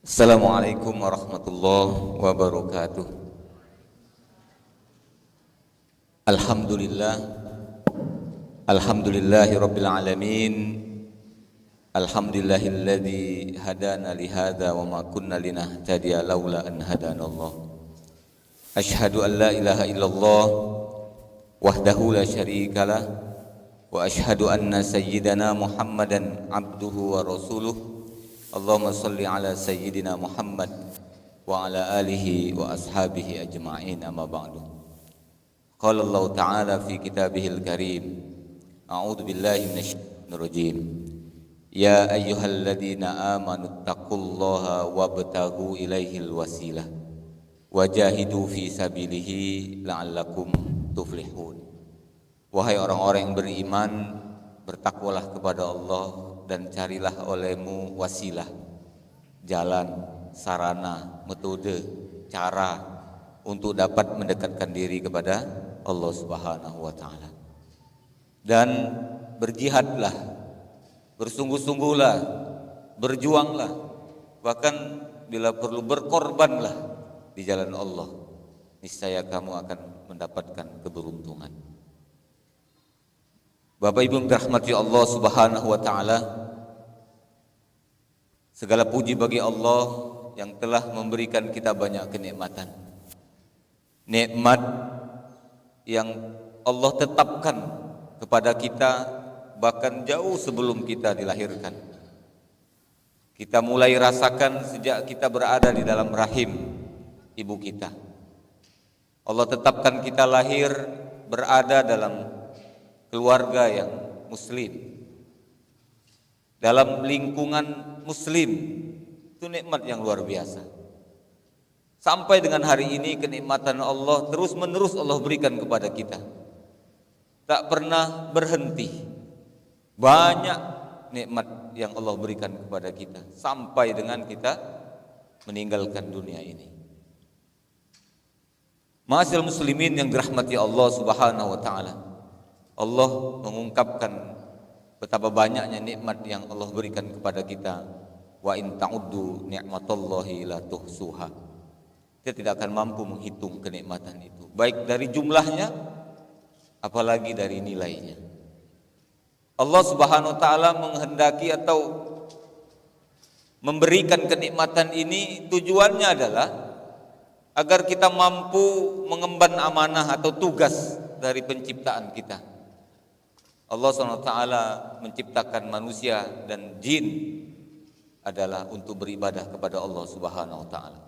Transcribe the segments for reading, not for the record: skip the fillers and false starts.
Assalamualaikum warahmatullahi wabarakatuh. Alhamdulillah, alhamdulillahi rabbil alamin. Alhamdulillahilladzi hadana li hadza wa ma kunna linahtadiya laula an hadanallah. Asyhadu an la ilaha illallah wahdahu la syarikalah wa asyhadu anna sayyidana Muhammadan abduhu wa rasuluh. Allahumma salli ala sayyidina Muhammad wa ala alihi wa ashabihi ajma'in, amma ba'du. Qala Allah ta'ala fi kitabihil karim, a'udzu billahi minasyaitonir rajim. Ya ayyuhalladzina amanu taqullaha wabtaghu ilaihil wasilah wajahidu fi sabilihi la'allakum tuflihun. Wahai orang-orang yang beriman, bertakwalah kepada Allah dan carilah olehmu wasilah, jalan, sarana, metode, cara untuk dapat mendekatkan diri kepada Allah Subhanahu wa taala. Dan berjihadlah, bersungguh-sungguhlah, berjuanglah, bahkan bila perlu berkorbanlah di jalan Allah. Niscaya kamu akan mendapatkan keberuntungan. Bapak Ibu yang dirahmati Allah Subhanahu wa taala, segala puji bagi Allah yang telah memberikan kita banyak kenikmatan. Nikmat yang Allah tetapkan kepada kita bahkan jauh sebelum kita dilahirkan. Kita mulai rasakan sejak kita berada di dalam rahim ibu kita. Allah tetapkan kita lahir berada dalam keluarga yang muslim, dalam lingkungan muslim. Itu nikmat yang luar biasa. Sampai dengan hari ini kenikmatan Allah terus menerus Allah berikan kepada kita, tak pernah berhenti. Banyak nikmat yang Allah berikan kepada kita sampai dengan kita meninggalkan dunia ini. Ma'asyiral muslimin yang dirahmati Allah Subhanahu wa taala, Allah mengungkapkan betapa banyaknya nikmat yang Allah berikan kepada kita. Wa in ta'uddu ni'matallahi la tuhsuha. Kita tidak akan mampu menghitung kenikmatan itu, baik dari jumlahnya apalagi dari nilainya. Allah Subhanahu wa taala menghendaki atau memberikan kenikmatan ini tujuannya adalah agar kita mampu mengemban amanah atau tugas dari penciptaan kita. Allah SWT menciptakan manusia dan jin adalah untuk beribadah kepada Allah Subhanahu wa taala.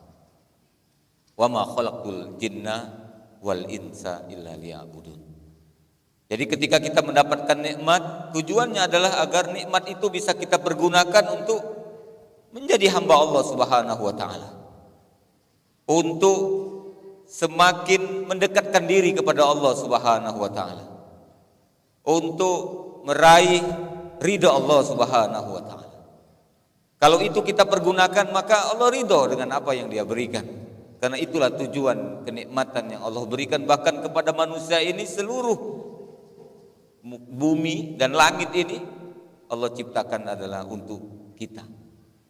Wa ma khalaqtul jinna wal insa illa liya'budun. Jadi ketika kita mendapatkan nikmat, tujuannya adalah agar nikmat itu bisa kita pergunakan untuk menjadi hamba Allah Subhanahu wa taala. Untuk semakin mendekatkan diri kepada Allah Subhanahu wa taala, untuk meraih ridha Allah Subhanahu wa taala. Kalau itu kita pergunakan, maka Allah ridha dengan apa yang Dia berikan. Karena itulah tujuan kenikmatan yang Allah berikan bahkan kepada manusia ini. Seluruh bumi dan langit ini Allah ciptakan adalah untuk kita,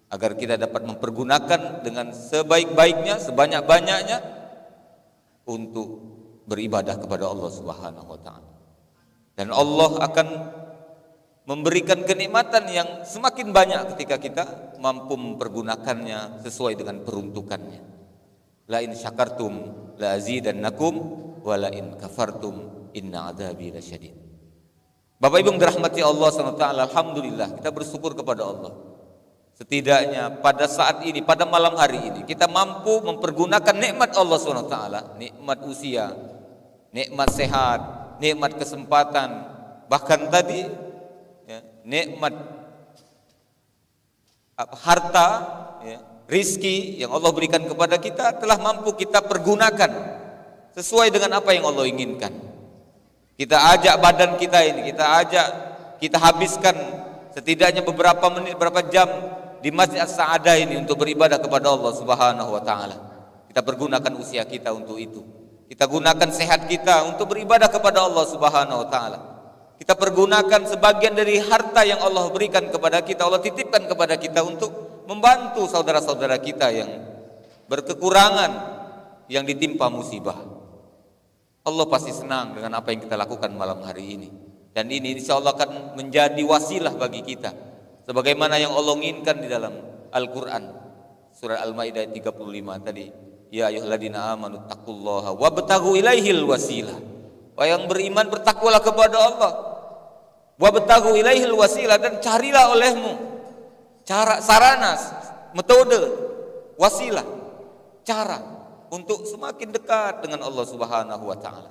agar kita dapat mempergunakan dengan sebaik-baiknya, sebanyak-banyaknya untuk beribadah kepada Allah Subhanahu wa taala. Dan Allah akan memberikan kenikmatan yang semakin banyak ketika kita mampu mempergunakannya sesuai dengan peruntukannya. La in syakartum la azidannakum wa la in kafartum inna adzabi lasyadid. Bapak Ibu yang dirahmati Allah SWT, alhamdulillah kita bersyukur kepada Allah. Setidaknya pada saat ini, pada malam hari ini, kita mampu mempergunakan nikmat Allah SWT, nikmat usia, nikmat sehat, nikmat kesempatan, bahkan tadi ya, nikmat harta, ya, rizki yang Allah berikan kepada kita telah mampu kita pergunakan sesuai dengan apa yang Allah inginkan. Kita ajak badan kita ini, kita habiskan setidaknya beberapa menit, beberapa jam di Masjid As-Sa'adah ini untuk beribadah kepada Allah Subhanahu wa taala. Kita pergunakan usia kita untuk itu. Kita gunakan sehat kita untuk beribadah kepada Allah Subhanahu wa taala. Kita pergunakan sebagian dari harta yang Allah berikan kepada kita, Allah titipkan kepada kita untuk membantu saudara-saudara kita yang berkekurangan, yang ditimpa musibah. Allah pasti senang dengan apa yang kita lakukan malam hari ini. Dan ini insya Allah akan menjadi wasilah bagi kita, sebagaimana yang Allah inginkan di dalam Al-Quran surah Al-Maidah 35 tadi, ya ayyuhalladzina amanu taqullaha wabtaghu ilaihil wasilah. Wahai yang beriman, bertakwalah kepada Allah, wabtaghu ilaihil wasilah, dan carilah olehmu cara, sarana, metode, wasilah, cara untuk semakin dekat dengan Allah Subhanahu wa taala.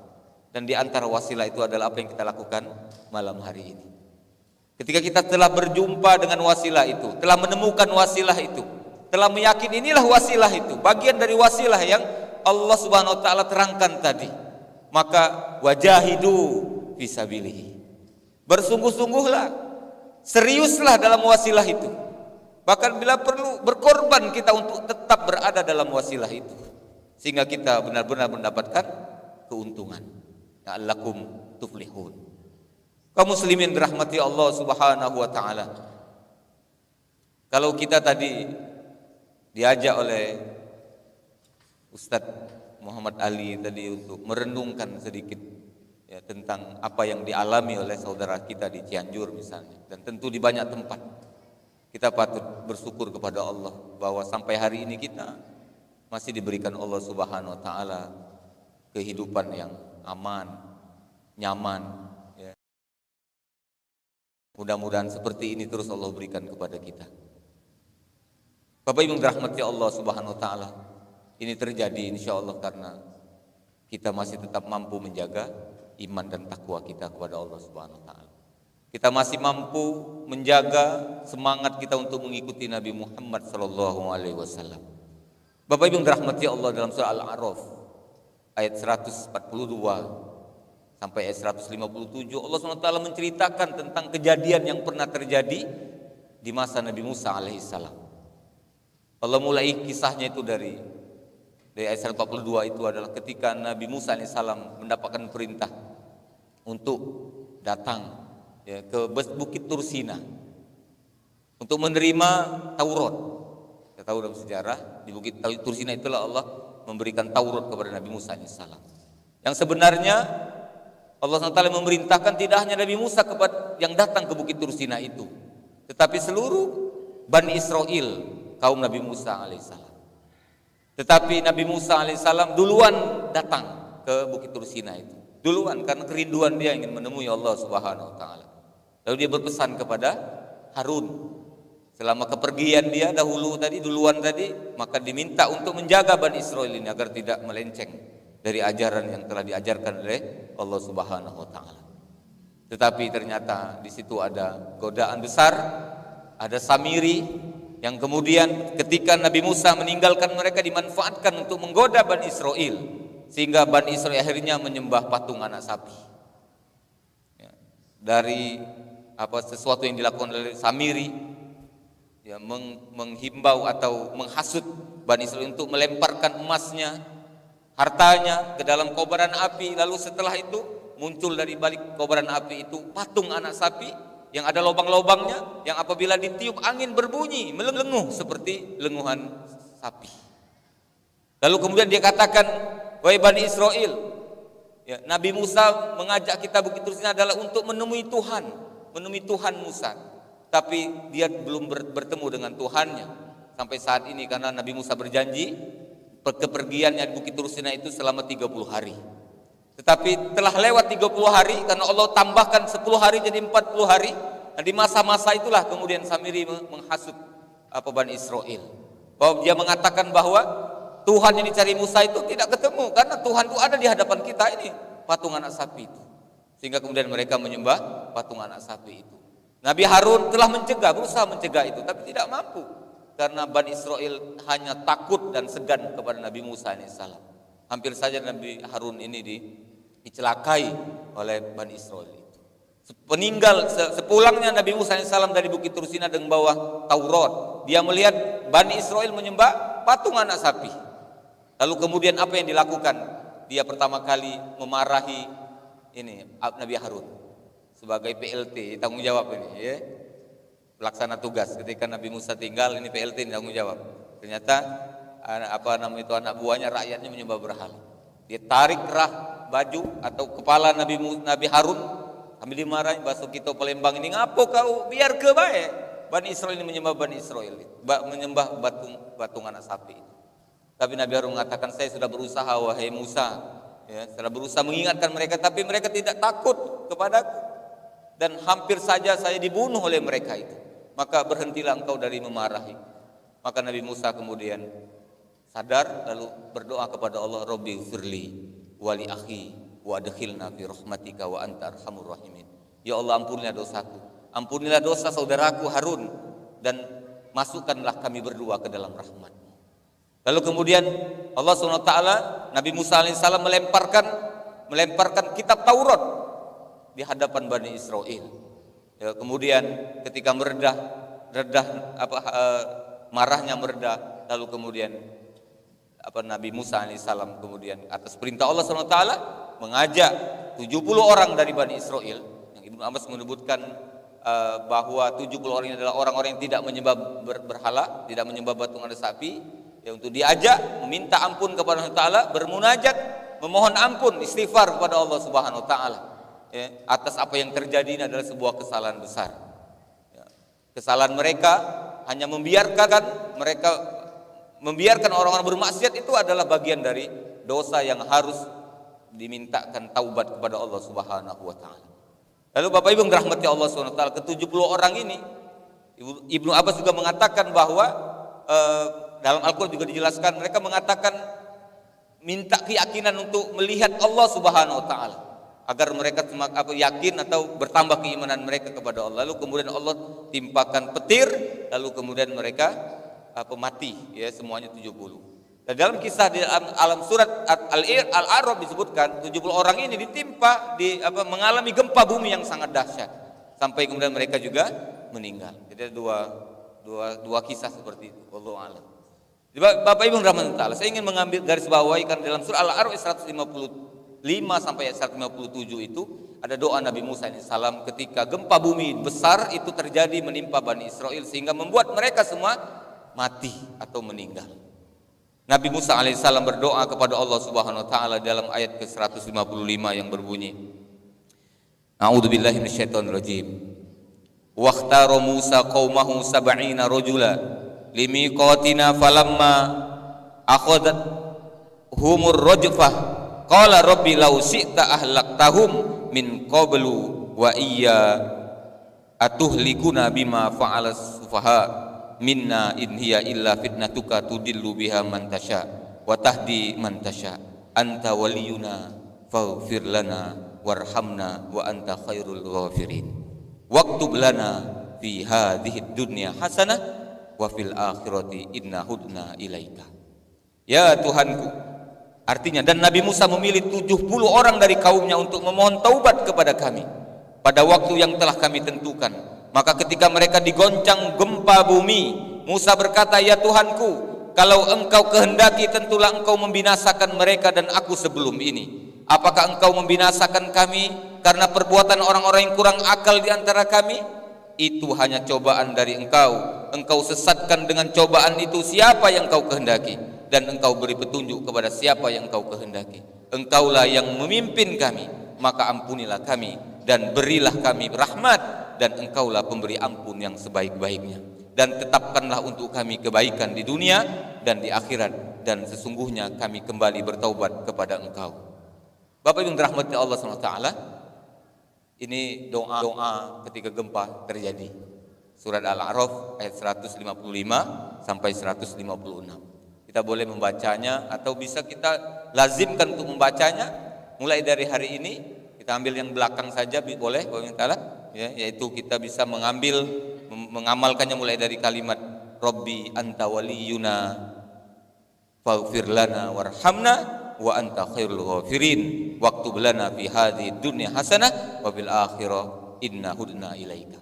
Dan di antara wasilah itu adalah apa yang kita lakukan malam hari ini. Ketika kita telah berjumpa dengan wasilah itu, telah menemukan wasilah itu, telah meyakini inilah wasilah itu, bagian dari wasilah yang Allah Subhanahu wa taala terangkan tadi, maka wajahidu fisabilihi. Bersungguh-sungguhlah, seriuslah dalam wasilah itu. Bahkan bila perlu berkorban kita untuk tetap berada dalam wasilah itu, sehingga kita benar-benar mendapatkan keuntungan. La'allakum tuflihun. Kaum muslimin dirahmati Allah Subhanahu wa taala. Kalau kita tadi diajak oleh Ustadz Muhammad Ali tadi untuk merenungkan sedikit ya, tentang apa yang dialami oleh saudara kita di Cianjur misalnya, dan tentu di banyak tempat, kita patut bersyukur kepada Allah bahwa sampai hari ini kita masih diberikan Allah Subhanahu wa taala kehidupan yang aman, nyaman ya. Mudah-mudahan seperti ini terus Allah berikan kepada kita. Bapak Ibu dirahmati Allah Subhanahu wa taala, ini terjadi insya Allah karena kita masih tetap mampu menjaga iman dan takwa kita kepada Allah Subhanahu wa taala. Kita masih mampu menjaga semangat kita untuk mengikuti Nabi Muhammad sallallahu alaihi wasallam. Bapak Ibu dirahmati Allah, dalam surah Al-A'raf ayat 142 sampai ayat 157 Allah SWT menceritakan tentang kejadian yang pernah terjadi di masa Nabi Musa alaihissalam. Allah mulai kisahnya itu dari ayat 142 itu adalah ketika Nabi Musa alaihissalam mendapatkan perintah untuk datang ya, ke Bukit Tursina untuk menerima Taurat. Kita tahu dalam sejarah di Bukit Tursina itulah Allah memberikan Taurat kepada Nabi Musa AS. Yang sebenarnya Allah SWT memerintahkan tidak hanya Nabi Musa yang datang ke Bukit Tursina itu, tetapi seluruh Bani Israel, kaum Nabi Musa AS. Tetapi Nabi Musa AS duluan datang ke Bukit Tursina itu, duluan, karena kerinduan dia ingin menemui Allah Subhanahu wa taala. Lalu dia berpesan kepada Harun, selama kepergian dia duluan tadi, maka diminta untuk menjaga Bani Israel ini agar tidak melenceng dari ajaran yang telah diajarkan oleh Allah Subhanahu wa taala. Tetapi ternyata di situ ada godaan besar, ada Samiri yang kemudian ketika Nabi Musa meninggalkan mereka dimanfaatkan untuk menggoda Bani Israel, sehingga Bani Israel akhirnya menyembah patung anak sapi. Ya, dari sesuatu yang dilakukan oleh Samiri, ya, menghimbau atau menghasut Bani Israel untuk melemparkan emasnya, hartanya ke dalam kobaran api. Lalu setelah itu muncul dari balik kobaran api itu patung anak sapi yang ada lubang-lubangnya, yang apabila ditiup angin berbunyi melenguh seperti lenguhan sapi. Lalu kemudian dia katakan, wahai Bani Israel, ya, Nabi Musa mengajak kita Bukit Tursina adalah untuk menemui Tuhan Musa. Tapi dia belum bertemu dengan Tuhannya sampai saat ini, karena Nabi Musa berjanji kepergiannya di Bukit Tursina itu selama 30 hari. Tetapi telah lewat 30 hari karena Allah tambahkan 10 hari jadi 40 hari. Nah, di masa-masa itulah kemudian Samiri menghasut Bani Israel, bahwa dia mengatakan bahwa Tuhan yang dicari Musa itu tidak ketemu, karena Tuhan itu ada di hadapan kita ini, patung anak sapi itu. Sehingga kemudian mereka menyembah patung anak sapi itu. Nabi Harun telah berusaha mencegah itu, tapi tidak mampu, karena Bani Israel hanya takut dan segan kepada Nabi Musa AS. Hampir saja Nabi Harun ini dicelakai oleh Bani Israel itu. Sepulangnya Nabi Musa AS dari Bukit Tursina dengan bawa Taurat, dia melihat Bani Israel menyembah patung anak sapi. Lalu kemudian apa yang dilakukan? Dia pertama kali memarahi Nabi Harun sebagai PLT, tanggung jawab ini, ya. pelaksana tugas. Ketika Nabi Musa tinggal, ini PLT yang tanggung jawab. Ternyata anak buahnya, rakyatnya menyembah berhala. Dia tarik kerah baju atau kepala Nabi Harun, kami dimarahin, basuh kita Palembang ini, ngapo kau biar ke baik Bani Israel ini menyembah Bani Israel, menyembah batung anak sapi. Tapi Nabi Harun mengatakan, saya sudah berusaha wahai Musa, ya, sudah berusaha mengingatkan mereka, tapi mereka tidak takut kepadaku, dan hampir saja saya dibunuh oleh mereka itu. Maka berhentilah engkau dari memarahi. Maka Nabi Musa kemudian sadar, lalu berdoa kepada Allah, Rabbi firli wali akhi wa adkhilna fi rahmatika wa anta arhamur rahimin. Ya Allah, ampunilah dosaku, ampunilah dosa saudaraku Harun, dan masukkanlah kami berdua ke dalam rahmat. Lalu kemudian Allah SWT, Nabi Musa alaihissalam melemparkan kitab Taurat di hadapan Bani Israel. Ya, kemudian ketika marahnya meredah, lalu kemudian Nabi Musa alaihissalam kemudian atas perintah Allah SWT mengajak 70 orang dari Bani Israel, yang Ibnu Abbas menyebutkan bahwa 70 orang ini adalah orang-orang yang tidak menyembah berhala, tidak menyembah batung anak sapi, ya, untuk diajak meminta ampun kepada Allah Taala, bermunajat, memohon ampun, istighfar kepada Allah Subhanahu Wa Taala, ya, atas apa yang terjadi ini adalah sebuah kesalahan besar. Ya, kesalahan mereka hanya membiarkan orang-orang bermaksiat, itu adalah bagian dari dosa yang harus dimintakan taubat kepada Allah Subhanahu Wa Taala. Lalu Bapak Ibu dirahmati Allah Subhanahu Wa Taala, ke-70 orang ini, Ibnu Abbas juga mengatakan bahwa dalam Al-Quran juga dijelaskan, mereka mengatakan minta keyakinan untuk melihat Allah Subhanahu Wa Taala, agar mereka yakin atau bertambah keimanan mereka kepada Allah. Lalu kemudian Allah timpakan petir, lalu kemudian mereka mati, ya, semuanya 70. Dan dalam kisah di alam surat Al-A'raf disebutkan 70 orang ini ditimpa mengalami gempa bumi yang sangat dahsyat, sampai kemudian mereka juga meninggal. Jadi dua kisah seperti itu. Wallahu a'lam. Bapak Ibu rahmatan taala, saya ingin mengambil garis bawahi karena dalam surah Al-A'raf 155 sampai 157 itu ada doa Nabi Musa alaihissalam ketika gempa bumi besar itu terjadi menimpa Bani Israel sehingga membuat mereka semua mati atau meninggal. Nabi Musa alaihissalam berdoa kepada Allah Subhanahu Wa Taala dalam ayat ke-155 yang berbunyi, A'udzubillahi minasyaitonirrajim. Waqtara Musa qaumahu sab'ina rajula limiqatina falamma akhadat humur rajfah qala rabbi law syi'ta ahlaktahum min qablu wa iyya atuhlikuna bima fa'alas sufaha minna in hiya illa fitnatuka tudillu biha man tasha wa tahdi man tasha anta waliyuna faghfir lana warhamna wa anta khairul ghafirin waktub lana fi hadhihi dunya hasanah wa fil akhirati inna hudna ilaika. Ya Tuhanku, artinya, dan Nabi Musa memilih 70 orang dari kaumnya untuk memohon taubat kepada kami pada waktu yang telah kami tentukan. Maka ketika mereka digoncang gempa bumi, Musa berkata, ya Tuhanku, kalau engkau kehendaki tentulah engkau membinasakan mereka dan aku sebelum ini. Apakah engkau membinasakan kami karena perbuatan orang-orang yang kurang akal di antara kami? Itu hanya cobaan dari engkau. Engkau sesatkan dengan cobaan itu siapa yang engkau kehendaki, dan engkau beri petunjuk kepada siapa yang engkau kehendaki. Engkaulah yang memimpin kami, maka ampunilah kami dan berilah kami rahmat, dan engkaulah pemberi ampun yang sebaik-baiknya. Dan tetapkanlah untuk kami kebaikan di dunia dan di akhirat, dan sesungguhnya kami kembali bertaubat kepada engkau. Bapak Ibu dirahmati Allah SWT, ini doa ketika gempa terjadi. Surat Al-A'raf ayat 155 sampai 156. Kita boleh membacanya atau bisa kita lazimkan untuk membacanya mulai dari hari ini. Kita ambil yang belakang saja boleh, ya, yaitu kita bisa mengamalkannya mulai dari kalimat Rabbi anta waliyuna faghfir lana warhamna wa anta khairul ghafirin waktub lana fi hadhihi dunya hasanah wa fil akhirah inna hudna ilaika.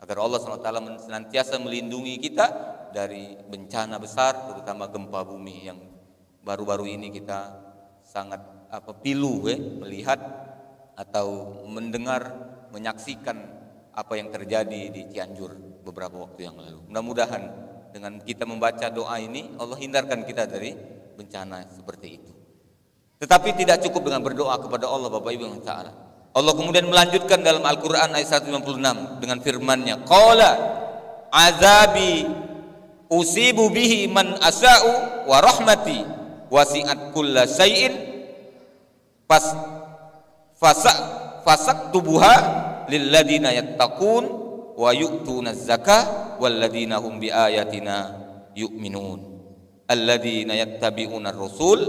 Agar Allah SWT senantiasa melindungi kita dari bencana besar, terutama gempa bumi yang baru-baru ini kita sangat pilu melihat atau mendengar, menyaksikan apa yang terjadi di Cianjur beberapa waktu yang lalu. Mudah-mudahan dengan kita membaca doa ini Allah hindarkan kita dari bencana seperti itu. Tetapi tidak cukup dengan berdoa kepada Allah Bapak Ibu yang taala. Allah kemudian melanjutkan dalam Al-Qur'an ayat 156 dengan firman-Nya, qala azabi usibu bihi man asya'u wa rahmati wasi'at kulla syai'in fasaktubuha lilladina yattaqun wa yu'tuna zakah walladina hum biayatina yu'minun alladina yattabi'una ar-rasul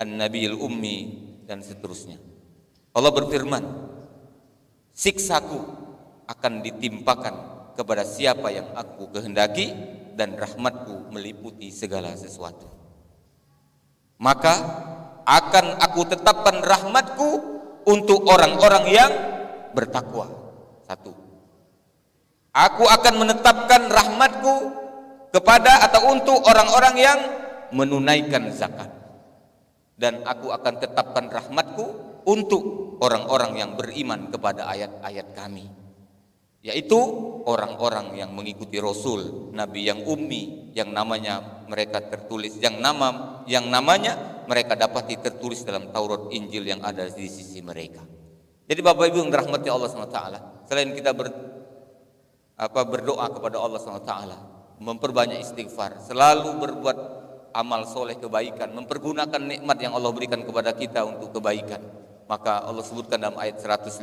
an-nabiyil ummi dan seterusnya. Allah berfirman, siksaku akan ditimpakan kepada siapa yang aku kehendaki dan rahmatku meliputi segala sesuatu. Maka akan aku tetapkan rahmatku untuk orang-orang yang bertakwa. Satu, aku akan menetapkan rahmatku kepada atau untuk orang-orang yang menunaikan zakat. Dan aku akan tetapkan rahmatku untuk orang-orang yang beriman kepada ayat-ayat kami, yaitu orang-orang yang mengikuti Rasul, Nabi yang ummi, yang namanya mereka tertulis, yang namanya mereka dapati tertulis dalam Taurat Injil yang ada di sisi mereka. Jadi Bapak Ibu yang dirahmati Allah SWT, selain kita berdoa kepada Allah SWT, memperbanyak istighfar, selalu berbuat amal soleh kebaikan, mempergunakan nikmat yang Allah berikan kepada kita untuk kebaikan, maka Allah sebutkan dalam ayat 156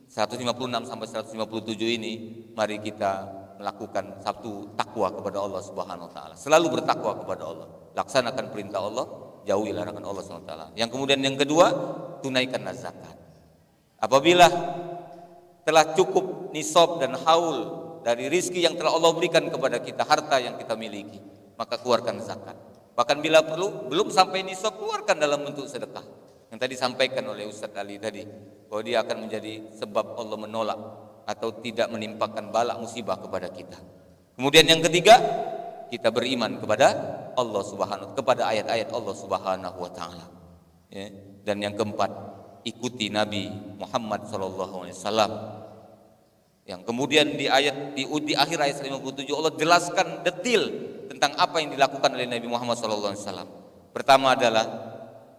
sampai 157 ini, mari kita melakukan satu takwa kepada Allah Subhanahu wa taala. Selalu bertakwa kepada Allah. Laksanakan perintah Allah, jauhi larangan Allah Subhanahu wa taala. Yang kemudian yang kedua, tunaikan zakat. Apabila telah cukup nisab dan haul dari rizki yang telah Allah berikan kepada kita, harta yang kita miliki, maka keluarkan zakat. Bahkan bila perlu, belum sampai nisab, keluarkan dalam bentuk sedekah. Yang tadi sampaikan oleh Ustaz Ali tadi, bahwa dia akan menjadi sebab Allah menolak atau tidak menimpakan bala musibah kepada kita. Kemudian yang ketiga, kita beriman kepada Allah Subhanahu, kepada ayat-ayat Allah Subhanahu wa taala. Ya. Dan yang keempat, ikuti Nabi Muhammad sallallahu alaihi wasallam. Yang kemudian di akhir ayat 57 Allah jelaskan detail tentang apa yang dilakukan oleh Nabi Muhammad sallallahu alaihi wasallam. Pertama adalah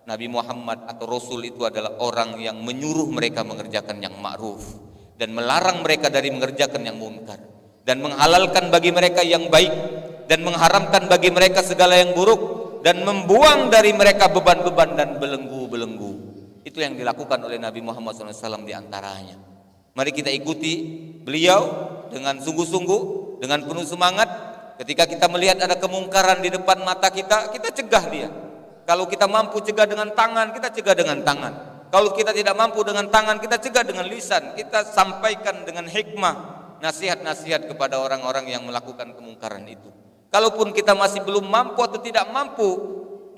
Nabi Muhammad atau Rasul itu adalah orang yang menyuruh mereka mengerjakan yang ma'ruf dan melarang mereka dari mengerjakan yang munkar, dan menghalalkan bagi mereka yang baik dan mengharamkan bagi mereka segala yang buruk, dan membuang dari mereka beban-beban dan belenggu-belenggu. Itu yang dilakukan oleh Nabi Muhammad SAW diantaranya. Mari kita ikuti beliau dengan sungguh-sungguh, dengan penuh semangat. Ketika kita melihat ada kemungkaran di depan mata kita, kita cegah dia. Kalau kita mampu cegah dengan tangan, kita cegah dengan tangan. Kalau kita tidak mampu dengan tangan, kita cegah dengan lisan. Kita sampaikan dengan hikmah, nasihat-nasihat kepada orang-orang yang melakukan kemungkaran itu. Kalaupun kita masih belum mampu atau tidak mampu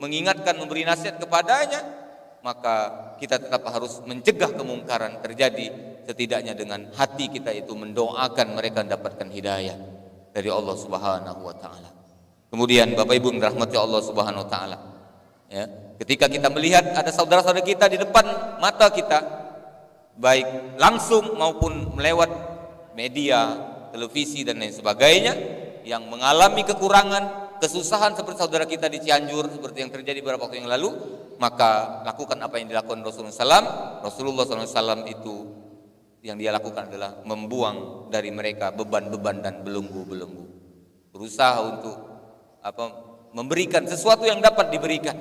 mengingatkan, memberi nasihat kepadanya, maka kita tetap harus mencegah kemungkaran terjadi, setidaknya dengan hati kita itu mendoakan mereka mendapatkan hidayah dari Allah Subhanahu wa taala. Kemudian Bapak Ibu yang dirahmati Allah Subhanahu wa taala, ya, ketika kita melihat ada saudara-saudara kita di depan mata kita, baik langsung maupun melewat media, televisi dan lain sebagainya, yang mengalami kekurangan, kesusahan seperti saudara kita di Cianjur, seperti yang terjadi beberapa waktu yang lalu, maka lakukan apa yang dilakukan Rasulullah SAW itu. Yang dia lakukan adalah membuang dari mereka beban-beban dan belenggu-belenggu. Berusaha untuk memberikan sesuatu yang dapat diberikan,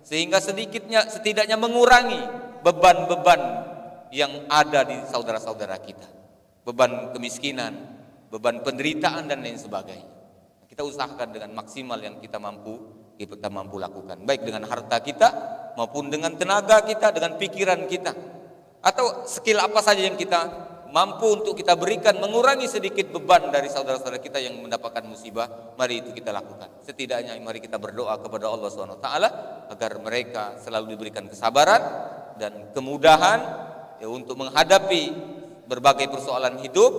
sehingga setidaknya mengurangi beban-beban yang ada di saudara-saudara kita, beban kemiskinan, beban penderitaan dan lain sebagainya. Kita usahakan dengan maksimal yang kita mampu lakukan, baik dengan harta kita maupun dengan tenaga kita, dengan pikiran kita, atau skill apa saja yang kita mampu untuk kita berikan, mengurangi sedikit beban dari saudara-saudara kita yang mendapatkan musibah. Mari itu kita lakukan. Setidaknya mari kita berdoa kepada Allah SWT agar mereka selalu diberikan kesabaran dan kemudahan, ya, untuk menghadapi berbagai persoalan hidup,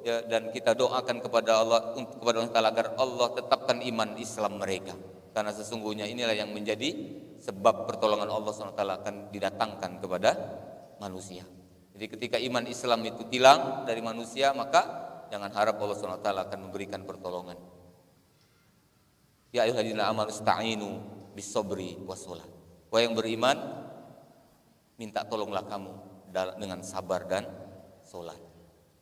ya, dan kita doakan kepada Allah agar Allah tetapkan iman Islam mereka, karena sesungguhnya inilah yang menjadi sebab pertolongan Allah SWT akan didatangkan kepada manusia. Jadi ketika iman Islam itu hilang dari manusia, maka jangan harap Allah SWT akan memberikan pertolongan. Ya ayyuhalladzina amanu ista'inu bis-sabri was-shalah. Wahai yang beriman, minta tolonglah kamu dengan sabar dan salat.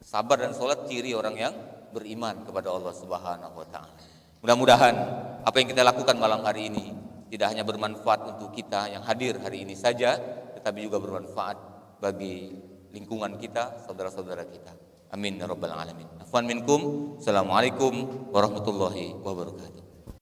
Sabar dan salat ciri orang yang beriman kepada Allah Subhanahu wa taala. Mudah-mudahan apa yang kita lakukan malam hari ini tidak hanya bermanfaat untuk kita yang hadir hari ini saja, tetapi juga bermanfaat bagi lingkungan kita, saudara-saudara kita. Amin ya rabbal alamin. Afwan minkum. Assalamualaikum warahmatullahi wabarakatuh.